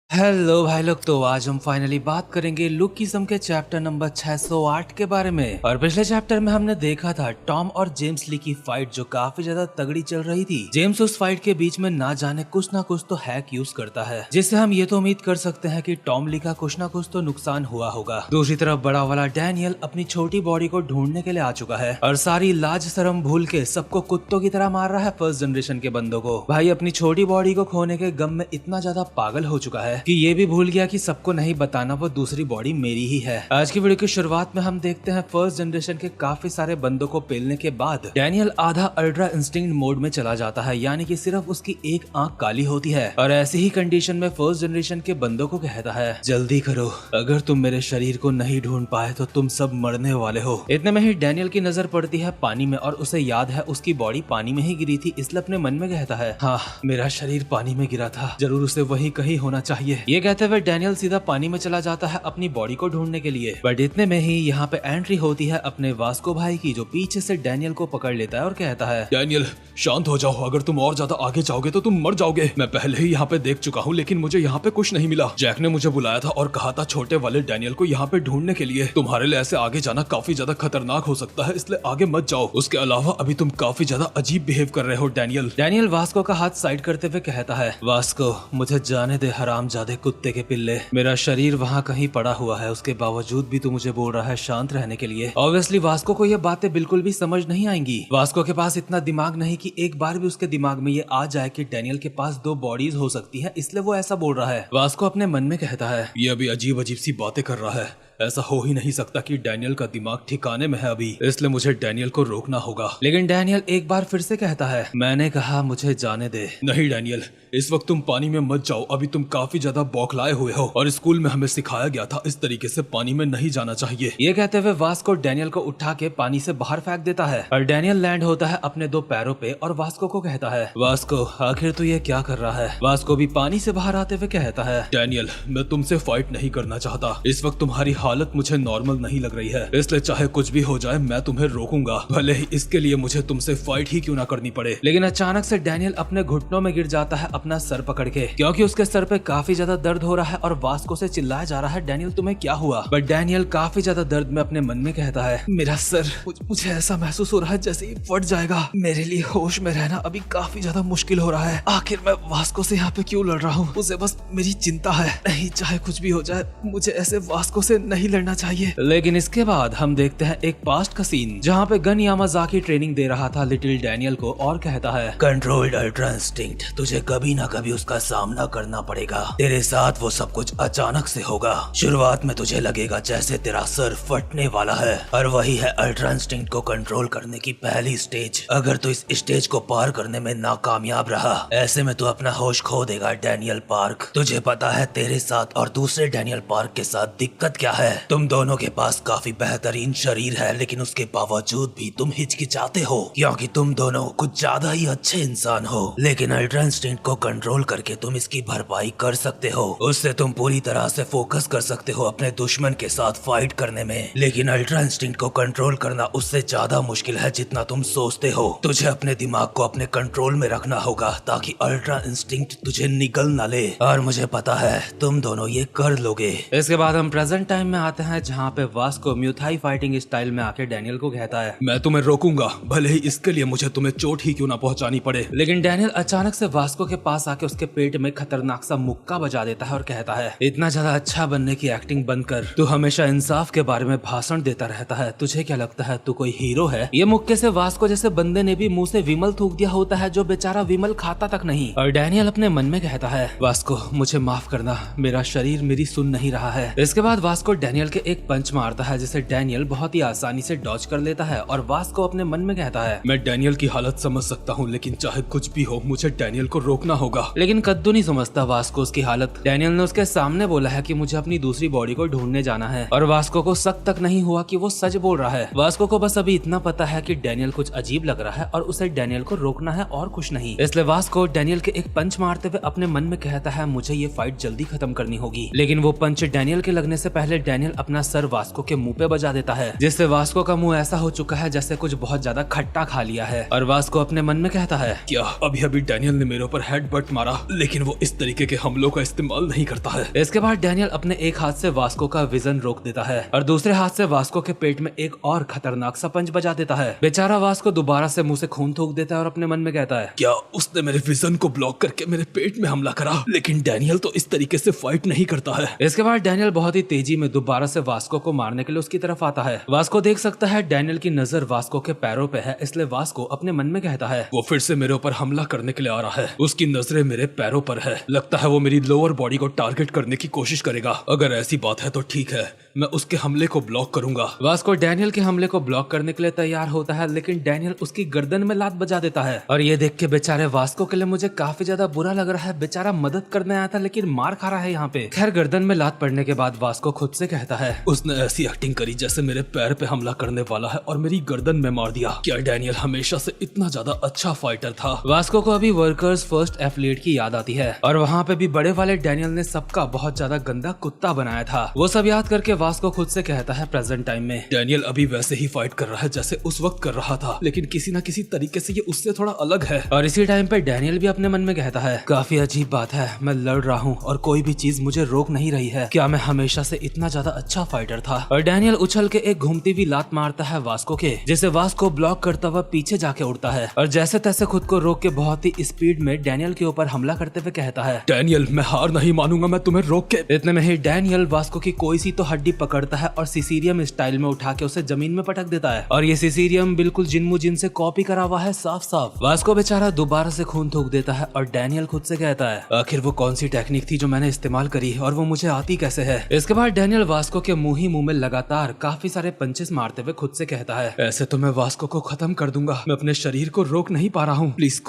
Hello भाई लोग, तो आज हम फाइनली बात करेंगे लुकिज्म के चैप्टर नंबर 608 के बारे में। और पिछले चैप्टर में हमने देखा था टॉम और जेम्स ली की फाइट जो काफी ज्यादा तगड़ी चल रही थी। जेम्स उस फाइट के बीच में ना जाने कुछ ना कुछ तो हैक यूज करता है, जिससे हम ये तो उम्मीद कर सकते हैं कि टॉम ली का कुछ ना कुछ तो नुकसान हुआ होगा। दूसरी तरफ बड़ा वाला डैनियल अपनी छोटी बॉडी को ढूंढने के लिए आ चुका है और सारी लाज शर्म भूल के सबको कुत्तों की तरह मार रहा है फर्स्ट जनरेशन के बंदों को। भाई अपनी छोटी बॉडी को खोने के गम में इतना ज्यादा पागल हो चुका है कि ये भी भूल गया कि सबको नहीं बताना वो दूसरी बॉडी मेरी ही है। आज की वीडियो की शुरुआत में हम देखते हैं फर्स्ट जनरेशन के काफी सारे बंदों को पेलने के बाद डैनियल आधा अल्ट्रा इंस्टिंक्ट मोड में चला जाता है, यानी कि सिर्फ उसकी एक आंख काली होती है और ऐसी ही कंडीशन में फर्स्ट जनरेशन के बंदों को कहता है जल्दी करो, अगर तुम मेरे शरीर को नहीं ढूंढ पाए तो तुम सब मरने वाले हो। इतने में ही डैनियल की नजर पड़ती है पानी में और उसे याद है उसकी बॉडी पानी में ही गिरी थी, इसलिए अपने मन में कहता है हाँ मेरा शरीर पानी में गिरा था, जरूर उसे वही कहीं होना चाहिए। ये कहते हुए डैनियल सीधा पानी में चला जाता है अपनी बॉडी को ढूंढने के लिए। बट इतने में ही यहाँ पे एंट्री होती है अपने वास्को भाई की, जो पीछे से डैनियल को पकड़ लेता है और कहता है डैनियल शांत हो जाओ, अगर तुम और ज्यादा आगे जाओगे तो तुम मर जाओगे। मैं पहले ही यहाँ पे देख चुका हूँ लेकिन मुझे यहाँ पे कुछ नहीं मिला। जैक ने मुझे बुलाया था और कहा था छोटे वाले डैनियल को यहाँ पे ढूंढने के लिए। तुम्हारे लिए ऐसे आगे जाना काफी ज्यादा खतरनाक हो सकता है, इसलिए आगे मत जाओ। उसके अलावा अभी तुम काफी ज्यादा अजीब बिहेव कर रहे हो डैनियल। डैनियल वास्को का हाथ साइड करते हुए कहता है वास्को मुझे जाने दे हरामजादे कुत्ते के पिल्ले, मेरा शरीर वहाँ कहीं पड़ा हुआ है, उसके बावजूद भी तू मुझे बोल रहा है शांत रहने के लिए। ऑब्वियसली वास्को को ये बातें बिल्कुल भी समझ नहीं आएंगी। वास्को के पास इतना दिमाग नहीं कि एक बार भी उसके दिमाग में ये आ जाए कि डैनियल के पास दो बॉडीज हो सकती है, इसलिए वो ऐसा बोल रहा है। वास्को अपने मन में कहता है ये अभी अजीब अजीब सी बातें कर रहा है, ऐसा हो ही नहीं सकता कि डैनियल का दिमाग ठिकाने में है अभी, इसलिए मुझे डैनियल को रोकना होगा। लेकिन डैनियल एक बार फिर से कहता है मैंने कहा मुझे जाने दे। नहीं डैनियल, इस वक्त तुम पानी में मत जाओ, अभी तुम काफी ज्यादा बौखलाए हुए हो और स्कूल में हमें सिखाया गया था इस तरीके से पानी में नहीं जाना चाहिए। ये कहते हुए वास्को डैनियल को उठा के पानी से बाहर फेंक देता है और डैनियल लैंड होता है अपने दो पैरों पे और वास्को को कहता है वास्को आखिर तू ये क्या कर रहा है। वास्को भी पानी से बाहर आते हुए कहता है डैनियल मैं तुमसे फाइट नहीं करना चाहता, इस वक्त तुम्हारी हालत मुझे नॉर्मल नहीं लग रही है, इसलिए चाहे कुछ भी हो जाए मैं तुम्हें रोकूंगा, भले ही इसके लिए मुझे तुमसे फाइट ही क्यों ना करनी पड़े। लेकिन अचानक से डैनियल अपने घुटनों में गिर जाता है अपना सर पकड़ के, क्योंकि उसके सर पे काफी ज्यादा दर्द हो रहा है और वास्को से चिल्लाया जा रहा है डैनियल तुम्हें क्या हुआ। बट डैनियल काफी ज्यादा दर्द में अपने मन में कहता है मेरा सर, मुझे ऐसा महसूस हो रहा है जैसे ही फट जाएगा, मेरे लिए होश में रहना अभी काफी ज्यादा मुश्किल हो रहा है, आखिर मैं वास्को से यहाँ पे क्यों लड़ रहा हूँ, उसे बस मेरी चिंता है, नहीं चाहे कुछ भी हो जाए मुझे ऐसे वास्को से नहीं लड़ना चाहिए। लेकिन इसके बाद हम देखते हैं एक पास्ट का सीन जहाँ पे गन यामाज़ाकी ट्रेनिंग दे रहा था लिटिल डैनियल को और कहता है कंट्रोल्ड अल्ट्रा इंस्टिंक्ट, तुझे कभी ना कभी उसका सामना करना पड़ेगा, तेरे साथ वो सब कुछ अचानक से होगा। शुरुआत में तुझे लगेगा जैसे तेरा सर फटने वाला है और वही है अल्ट्रा इंस्टिंक्ट को कंट्रोल करने की पहली स्टेज। अगर तू इस स्टेज को पार करने में नाकामयाब रहा, ऐसे में तू अपना होश खो देगा डैनियल पार्क। तुझे पता है तेरे साथ और दूसरे डैनियल पार्क के साथ दिक्कत क्या है, तुम दोनों के पास काफी बेहतरीन शरीर है लेकिन उसके बावजूद भी तुम हिचकिचाते हो क्योंकि तुम दोनों कुछ ज्यादा ही अच्छे इंसान हो। लेकिन अल्ट्रा इंस्टिंक्ट को कंट्रोल करके तुम इसकी भरपाई कर सकते हो, उससे तुम पूरी तरह से फोकस कर सकते हो अपने दुश्मन के साथ फाइट करने में। लेकिन अल्ट्रा इंस्टिंक्ट को कंट्रोल करना उससे ज्यादा मुश्किल है जितना तुम सोचते हो। तुझे अपने दिमाग को अपने कंट्रोल में रखना होगा ताकि अल्ट्रा इंस्टिंक्ट तुझे निगल न ले, और मुझे पता है तुम दोनों ये कर लोगे। इसके बाद हम प्रेजेंट टाइम में आते हैं जहाँ पे वास्को म्यूथाई फाइटिंग स्टाइल में आके डैनियल को कहता है मैं तुम्हें रोकूंगा, भले ही इसके लिए मुझे तुम्हें चोट ही क्यों ना पहुंचानी पड़े। लेकिन डैनियल अचानक से वास्को के पास आके उसके पेट में खतरनाक सा मुक्का बजा देता है और कहता है इतना ज्यादा अच्छा बनने की एक्टिंग बंद कर, तू हमेशा इंसाफ के बारे में भाषण देता रहता है, तुझे क्या लगता है तू कोई हीरो है। ये मुक्के से वास्को जैसे बंदे ने भी मुंह से विमल थूक दिया होता है जो बेचारा विमल खाता तक नहीं। और डैनियल अपने मन में कहता है वास्को मुझे माफ करना, मेरा शरीर मेरी सुन नहीं रहा है। इसके बाद वास्को डैनियल के एक पंच मारता है जिसे डैनियल बहुत ही आसानी से डॉज कर लेता है और वास्को अपने मन में कहता है मैं डैनियल की हालत समझ सकता हूँ लेकिन चाहे कुछ भी हो मुझे डैनियल को रोकना होगा। लेकिन कद्दू नहीं समझता वास्को उसकी हालत। डैनियल ने उसके सामने बोला है कि मुझे अपनी दूसरी बॉडी को ढूंढने जाना है और वास्को को शक तक नहीं हुआ कि वो सच बोल रहा है। वास्को को बस अभी इतना पता है कि डैनियल कुछ अजीब लग रहा है और उसे डैनियल को रोकना है और कुछ नहीं। इसलिए वास्को डैनियल के एक पंच मारते हुए अपने मन में कहता है मुझे ये फाइट जल्दी खत्म करनी होगी। लेकिन वो पंच डैनियल के लगने से पहले डैनियल अपना सर वास्को के मुंह पे बजा देता है, जिससे वास्को का मुंह ऐसा हो चुका है जैसे कुछ बहुत ज्यादा खट्टा खा लिया है। और वास्को अपने मन में कहता है, क्या अभी अभी डैनियल ने मेरे ऊपर हेडबट मारा, लेकिन वो इस तरीके के हमलों का इस्तेमाल नहीं करता है। इसके बाद डैनियल अपने एक हाथ से वास्को का विजन रोक देता है और दूसरे हाथ से वास्को के पेट में एक और खतरनाक सा पंच बजा देता है। बेचारा वास्को दोबारा से मुंह से खून थूक देता है और अपने मन में कहता है, क्या उसने मेरे विजन को ब्लॉक करके मेरे पेट में हमला करा? लेकिन डैनियल तो इस तरीके से फाइट नहीं करता है। इसके बाद डैनियल बहुत ही तेजी में दोबारा से वास्को को मारने के लिए उसकी तरफ आता है। वास्को देख सकता है डैनियल की नजर वास्को के पैरों पे है, इसलिए वास्को अपने मन में कहता है, वो फिर से मेरे ऊपर हमला करने के लिए आ रहा है। उसकी नजरें मेरे पैरों पर है। लगता है वो मेरी लोअर बॉडी को टारगेट करने की कोशिश करेगा। अगर ऐसी बात है तो ठीक है, मैं उसके हमले को ब्लॉक करूंगा। वास्को डैनियल के हमले को ब्लॉक करने के लिए तैयार होता है, लेकिन डैनियल उसकी गर्दन में लात बजा देता है। और ये देख के बेचारे वास्को के लिए मुझे काफी ज्यादा बुरा लग रहा है। बेचारा मदद करने आया था लेकिन मार खा रहा है यहाँ पे। खैर, गर्दन में लात पड़ने के बाद वास्को खुद से कहता है, उसने ऐसी एक्टिंग करी जैसे मेरे पैर पे हमला करने वाला है और मेरी गर्दन में मार दिया। क्या डैनियल हमेशा से इतना ज्यादा अच्छा फाइटर था? वास्को को अभी वर्कर्स फर्स्ट एथलीट की याद आती है और वहाँ पे भी बड़े वाले डैनियल ने सबका बहुत ज्यादा गंदा कुत्ता बनाया था। वो सब याद करके वास्को खुद से कहता है, प्रेजेंट टाइम में डैनियल अभी वैसे ही फाइट कर रहा है जैसे उस वक्त कर रहा था, लेकिन किसी न किसी तरीके से ये उससे थोड़ा अलग है। और इसी टाइम पे डैनियल भी अपने मन में कहता है, काफी अजीब बात है, मैं लड़ रहा हूँ और कोई भी चीज मुझे रोक नहीं रही है। क्या मैं हमेशा से इतना ज्यादा अच्छा फाइटर था? और डैनियल उछल के एक घूमती हुई लात मारता है वास्को के, जिसे वास्को ब्लॉक करता हुआ पीछे जाके उड़ता है और जैसे तैसे खुद को रोक के बहुत ही स्पीड में डैनियल के ऊपर हमला करते हुए कहता है, डैनियल मैं हार नहीं मानूंगा, मैं तुम्हें रोक के। इतने में ही डैनियल वास्को की कोई सी तो हड्डी पकड़ता है और सिसीरियम स्टाइल में उठा के उसे जमीन में पटक देता है। और ये सिसीरियम बिल्कुल जिन मुजिन से कॉपी करा हुआ है, साफ साफ। वास्को बेचारा दोबारा से खून थूक देता है और डैनियल खुद से कहता है, आखिर वो कौन सी टेक्निक थी जो मैंने इस्तेमाल करी और वो मुझे आती कैसे है? इसके बाद डैनियल वास्को के मुंह ही मुंह में लगातार काफी सारे पंचेस मारते हुए खुद से कहता है, ऐसे तो मैं वास्को को खत्म कर दूंगा, मैं अपने शरीर को रोक नहीं पा रहा हूँ। प्लीज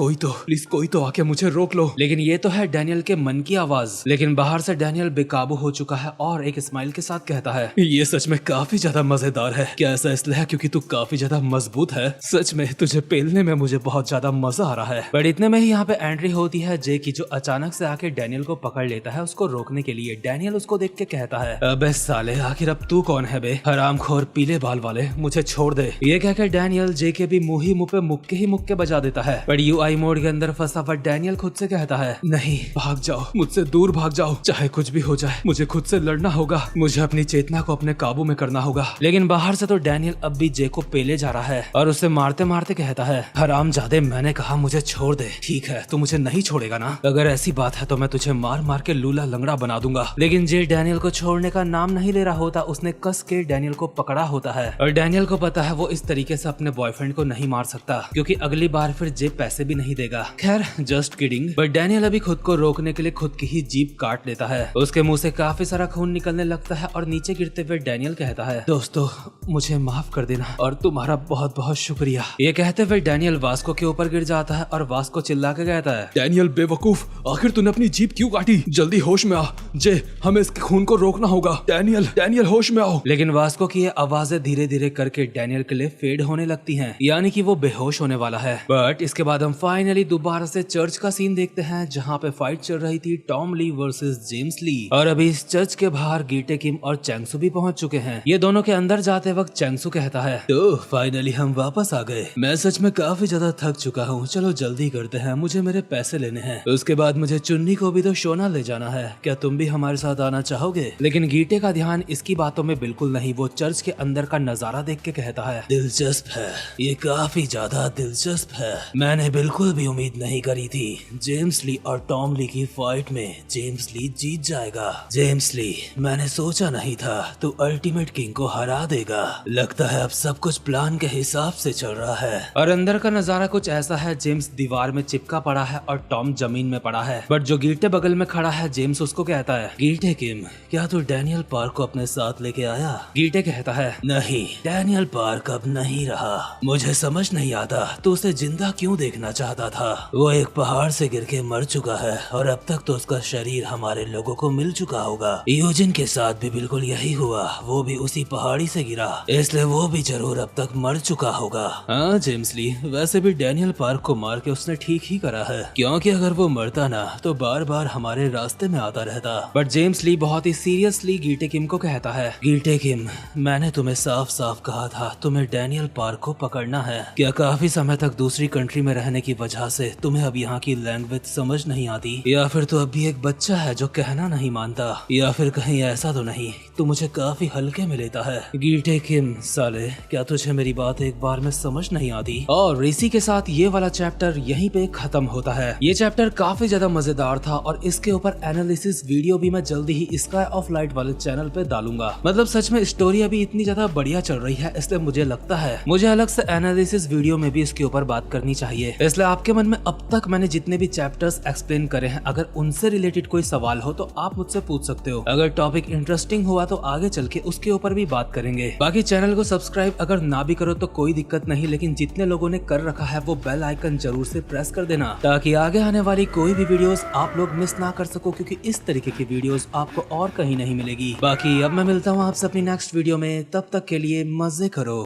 कोई तो आके मुझे रोक लो। लेकिन ये तो है डैनियल के मन की आवाज। लेकिन बाहर से डैनियल बेकाबू हो चुका है और एक स्माइल के साथ कहता है, ये सच में काफी ज्यादा मजेदार है। क्या ऐसा इसलिए है क्योंकि तू काफी ज्यादा मजबूत है? सच में तुझे पेलने में मुझे बहुत ज्यादा मजा आ रहा है। बट इतने में ही यहाँ पे एंट्री होती है जे की, जो अचानक से आके डैनियल को पकड़ लेता है उसको रोकने के लिए। डैनियल उसको देख के कहता है, अबे साले, आखिर अब तू कौन है बे? हरामखोर पीले बाल वाले, मुझे छोड़ दे। ये कहकर डैनियल जे के भी मुंह ही मुंह पे मुक्के बजा देता है। बट यूआई मोड के अंदर फंसा हुआ डैनियल खुद से कहता है, नहीं, भाग जाओ, मुझसे दूर भाग जाओ, चाहे कुछ भी हो जाए, मुझे खुद से लड़ना होगा, मुझे अपनी चेतना को अपने काबू में करना होगा। लेकिन बाहर से तो डैनियल अब भी जे को पेले जा रहा है और उसे मारते मारते कहता है, हरामजादे, मैंने कहा मुझे छोड़ दे। ठीक है, तू मुझे नहीं छोड़ेगा ना? अगर ऐसी बात है तो मैं तुझे मार मार के लूला लंगड़ा बना दूंगा। लेकिन जे डैनियल को छोड़ने का नाम नहीं ले रहा होता, उसने कस के डैनियल को पकड़ा होता है और डैनियल को पता है वो इस तरीके से अपने बॉयफ्रेंड को नहीं मार सकता क्योंकि अगली बार फिर जे पैसे भी नहीं देगा। खैर, जस्ट किडिंग। बट डैनियल अभी खुद को रोकने के लिए खुद की ही जीभ काट लेता है। उसके मुंह से काफी सारा खून निकलने लगता है और नीचे गिरते हुए डैनियल कहता है, दोस्तों मुझे माफ कर देना और तुम्हारा बहुत बहुत शुक्रिया। ये कहते हुए डैनियल वास्को के ऊपर गिर जाता है और वास्को चिल्ला के कहता है, डैनियल बेवकूफ, आखिर तूने अपनी जीभ क्यों काटी? जल्दी होश में आ जे, हमें इसके खून को रोकना होगा। डैनियल होश में आओ। लेकिन वास्को की ये आवाजें धीरे धीरे करके डैनियल के लिए फेड होने लगती हैं, यानी कि वो बेहोश होने वाला है। बट इसके बाद हम फाइनली दोबारा से चर्च का सीन देखते हैं जहाँ पे फाइट चल रही थी टॉम ली वर्सेस जेम्स ली। और अभी इस चर्च के बाहर गीटे किम और चैंगसू भी पहुंच चुके हैं। ये दोनों के अंदर जाते वक्त चैंगसू कहता है, तो फाइनली हम वापस आ गए। मैं सच में काफी ज्यादा थक चुका हूँ, चलो जल्दी करते हैं, मुझे मेरे पैसे लेने हैं। उसके बाद मुझे चुन्नी को भी तो शोना ले जाना है, क्या तुम भी हमारे साथ आना चाहोगे? लेकिन गीटे का ध्यान इसकी बातों में बिल्कुल नहीं। वो चर्च के अंदर का नजारा देख के कहता है, दिलचस्प है, ये काफी ज्यादा दिलचस्प है। मैंने बिल्कुल भी उम्मीद नहीं करी थी जेम्स ली और टॉम ली की फाइट में जेम्स ली जीत जाएगा। जेम्स ली, मैंने सोचा नहीं था तू अल्टीमेट किंग को हरा देगा। लगता है अब सब कुछ प्लान के हिसाब से चल रहा है। और अंदर का नजारा कुछ ऐसा है, जेम्स दीवार में चिपका पड़ा है और टॉम जमीन में पड़ा है। बट जो गीटे बगल में खड़ा है, जेम्स उसको कहता है, गीटे किम, क्या तू डैनियल पार्क को अपने साथ लेके आया? गीटे कहता है, नहीं, डैनियल पार्क अब नहीं रहा। मुझे समझ नहीं आता तू उसे जिंदा क्यों देखना चाहता था। वो एक पहाड़ से गिर के मर चुका है और अब तक तो उसका शरीर हमारे लोगों को मिल चुका होगा। यूजिन के साथ भी बिल्कुल यही हुआ, वो भी उसी पहाड़ी से गिरा, इसलिए वो भी जरूर अब तक मर चुका होगा। हाँ जेम्स ली, वैसे भी डैनियल पार्क को मार के उसने ठीक ही करा है, क्योंकि अगर वो मरता ना तो बार बार हमारे रास्ते में आता रहता। बट जेम्स ली बहुत ही सीरियसली गीटे किम को कहता है, गिल्टे किम, मैंने तुम्हें साफ साफ कहा था तुम्हें डैनियल पार्क को पकड़ना है। क्या काफी समय तक दूसरी कंट्री में रहने की वजह से तुम्हें अब यहाँ की लैंग्वेज समझ नहीं आती, या फिर तू अब भी एक बच्चा है जो कहना नहीं मानता, या फिर कहीं ऐसा तो नहीं तू मुझे काफी हल्के में लेता है। गिल्टे किम, साले क्या तुझे मेरी बात एक बार में समझ नहीं आती। और इसी के साथ ये वाला चैप्टर यहीं पे खत्म होता है। ये चैप्टर काफी ज्यादा मजेदार था और इसके ऊपर एनालिसिस वीडियो भी मैं जल्दी ही स्काई ऑफ लाइट वाले चैनल पे डालूंगा। मतलब सच में स्टोरी अभी इतनी ज्यादा बढ़िया चल रही है, इसलिए मुझे लगता है मुझे अलग से एनालिसिस वीडियो में भी इसके ऊपर बात करनी चाहिए। इसलिए आपके मन में अब तक मैंने जितने भी चैप्टर्स एक्सप्लेन करे हैं, अगर उनसे रिलेटेड कोई सवाल हो तो आप मुझसे पूछ सकते हो। अगर टॉपिक इंटरेस्टिंग हुआ तो आगे चल के उसके ऊपर भी बात करेंगे। बाकी चैनल को सब्सक्राइब अगर ना भी करो तो कोई दिक्कत नहीं, लेकिन जितने लोगों ने कर रखा है वो बेल आइकन जरूर से प्रेस कर देना, ताकि आगे आने वाली कोई भी वीडियोस आप लोग मिस ना कर सको, क्योंकि इस तरीके की वीडियोस आपको और कहीं नहीं मिलेगी। बाकी अब मैं मिलता हूँ आपसे अपनी नेक्स्ट वीडियो में, तब तक के लिए मजे करो।